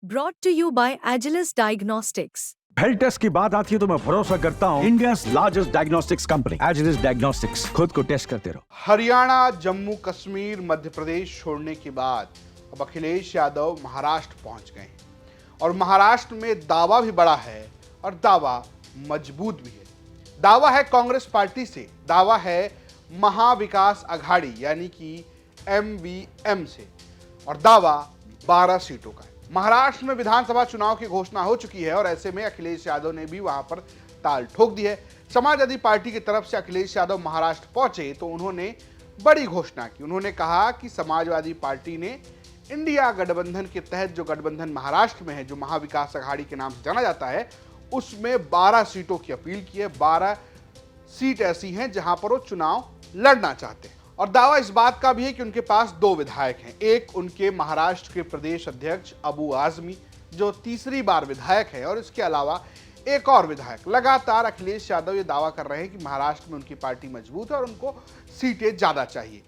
Brought to you by Agilus Diagnostics. Health test की बात आती है तो मैं भरोसा करता हूँ India's largest diagnostics company Agilus diagnostics. खुद को टेस्ट करते रहो। हरियाणा, जम्मू कश्मीर, मध्य प्रदेश छोड़ने के बाद अब अखिलेश यादव महाराष्ट्र पहुंच गए हैं और महाराष्ट्र में दावा भी बड़ा है और दावा मजबूत भी है। दावा है कांग्रेस पार्टी से, दावा है महाविकास अघाड़ी यानी कि MVM से और दावा 12 सीटों का है। महाराष्ट्र में विधानसभा चुनाव की घोषणा हो चुकी है और ऐसे में अखिलेश यादव ने भी वहां पर ताल ठोक दी है। समाजवादी पार्टी की तरफ से अखिलेश यादव महाराष्ट्र पहुंचे तो उन्होंने बड़ी घोषणा की। उन्होंने कहा कि समाजवादी पार्टी ने इंडिया गठबंधन के तहत जो गठबंधन महाराष्ट्र में है, जो महाविकास अघाड़ी के नाम से जाना जाता है, उसमें 12 सीटों की अपील की है। 12 सीट ऐसी हैं जहां पर वो चुनाव लड़ना चाहते हैं और दावा इस बात का भी है कि उनके पास 2 विधायक हैं। एक उनके महाराष्ट्र के प्रदेश अध्यक्ष अबू आजमी जो तीसरी बार विधायक है और इसके अलावा एक और विधायक। लगातार अखिलेश यादव ये दावा कर रहे हैं कि महाराष्ट्र में उनकी पार्टी मजबूत है और उनको सीटें ज्यादा चाहिए।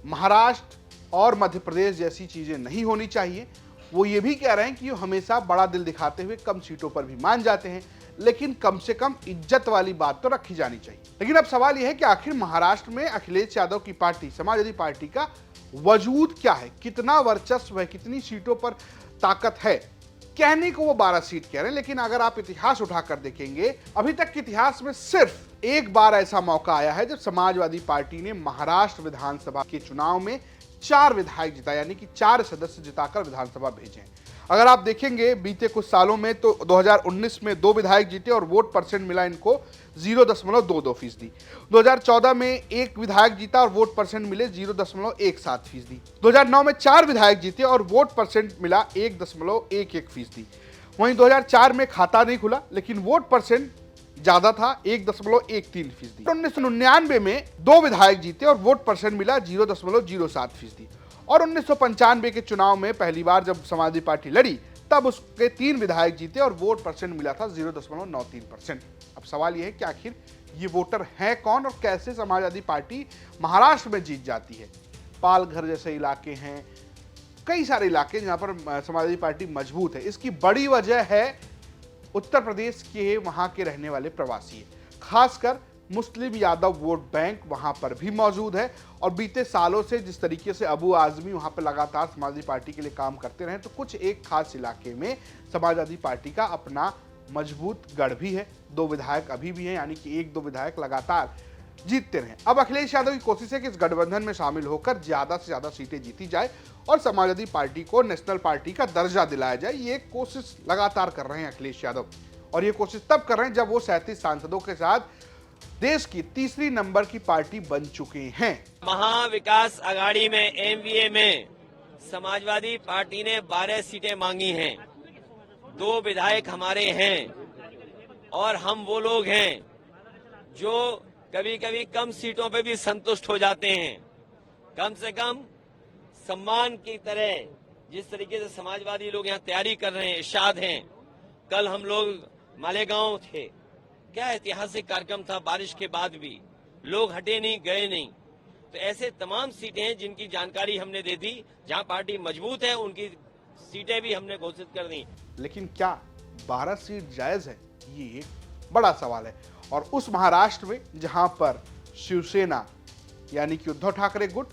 महाराष्ट्र और मध्य प्रदेश जैसी चीजें नहीं होनी चाहिए। वो ये भी कह रहे हैं कि वो हमेशा बड़ा दिल दिखाते हुए कम सीटों पर भी मान जाते हैं, लेकिन कम से कम इज्जत वाली बात तो रखी जानी चाहिए। लेकिन अब सवाल यह है कि आखिर महाराष्ट्र में अखिलेश यादव की पार्टी समाजवादी पार्टी का वजूद क्या है, कितना वर्चस्व है, कितनी सीटों पर ताकत है। कहने को वो 12 सीट कह रहे हैं, लेकिन अगर आप इतिहास उठाकर देखेंगे, अभी तक के इतिहास में सिर्फ एक बार ऐसा मौका आया है जब समाजवादी पार्टी ने महाराष्ट्र विधानसभा के चुनाव में 4 विधायक जिता, यानी कि 4 सदस्य जिताकर विधानसभा भेजे। अगर आप देखेंगे बीते कुछ सालों में तो 2019 में 2 विधायक जीते और वोट परसेंट मिला इनको 0.22%। 2014 में 1 विधायक जीता और वोट परसेंट मिले 0.17%। 2009 में 4 विधायक जीते और वोट परसेंट मिला 1.11%। वहीं 2004 में खाता नहीं खुला लेकिन वोट परसेंट ज्यादा था 1.13%। 1999 में 2 विधायक जीते और वोट परसेंट मिला 0.07%। और 1995 के चुनाव में पहली बार जब समाजवादी पार्टी लड़ी तब उसके 3 विधायक जीते और वोट परसेंट मिला था 0.93%। अब सवाल यह है कि आखिर ये वोटर हैं कौन और कैसे समाजवादी पार्टी महाराष्ट्र में जीत जाती है। पालघर जैसे इलाके हैं, कई सारे इलाके जहां पर समाजवादी पार्टी मजबूत है। इसकी बड़ी वजह है उत्तर प्रदेश के वहां के रहने वाले प्रवासी, खासकर मुस्लिम यादव वोट बैंक वहां पर भी मौजूद है। और बीते सालों से जिस तरीके से अबू आजमी वहां पर लगातार समाजवादी पार्टी के लिए काम करते रहे, तो कुछ एक खास इलाके में समाजवादी पार्टी का अपना मजबूत गढ़ भी है। 2 विधायक अभी भी हैं, यानी कि 1-2 विधायक लगातार जीतते रहे। अब अखिलेश यादव की कोशिश है कि इस गठबंधन में शामिल होकर ज्यादा से ज्यादा सीटें जीती जाए और समाजवादी पार्टी को नेशनल पार्टी का दर्जा दिलाया जाए। ये कोशिश लगातार कर रहे हैं अखिलेश यादव और ये कोशिश तब कर रहे हैं जब वो 37 सांसदों के साथ देश की तीसरी नंबर की पार्टी बन चुके हैं। महाविकास अघाड़ी में MVA में समाजवादी पार्टी ने 12 सीटें मांगी हैं। 2 विधायक हमारे हैं और हम वो लोग हैं जो कभी कभी कम सीटों पे भी संतुष्ट हो जाते हैं। कम से कम सम्मान की तरह जिस तरीके से समाजवादी लोग यहाँ तैयारी कर रहे हैं, इरशाद हैं। कल हम लोग मालेगांव थे, क्या ऐतिहासिक कार्यक्रम था। बारिश के बाद भी लोग हटे नहीं, गए नहीं। तो ऐसे तमाम सीटें हैं जिनकी जानकारी हमने दे दी। जहां पार्टी मजबूत है उनकी सीटें भी हमने घोषित कर दी। लेकिन क्या 12 सीट जायज है, ये एक बड़ा सवाल है। और उस महाराष्ट्र में जहां पर शिवसेना यानी कि उद्धव ठाकरे गुट,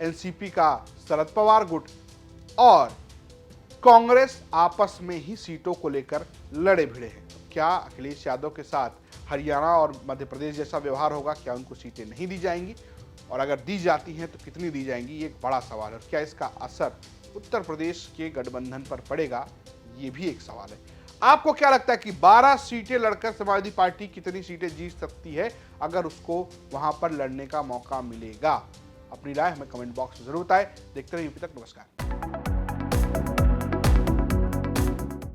NCP का शरद पवार गुट और कांग्रेस आपस में ही सीटों को लेकर लड़े भिड़े हैं, तो क्या अखिलेश यादव के साथ हरियाणा और मध्य प्रदेश जैसा व्यवहार होगा? क्या उनको सीटें नहीं दी जाएंगी और अगर दी जाती हैं तो कितनी दी जाएंगी? ये एक बड़ा सवाल है। और क्या इसका असर उत्तर प्रदेश के गठबंधन पर पड़ेगा? ये भी एक सवाल है। आपको क्या लगता है कि 12 सीटें लड़कर समाजवादी पार्टी कितनी सीटें जीत सकती है अगर उसको वहां पर लड़ने का मौका मिलेगा? अपनी राय हमें कमेंट बॉक्स में जरूर बताएं। देखते रहिए यूपी तक। नमस्कार।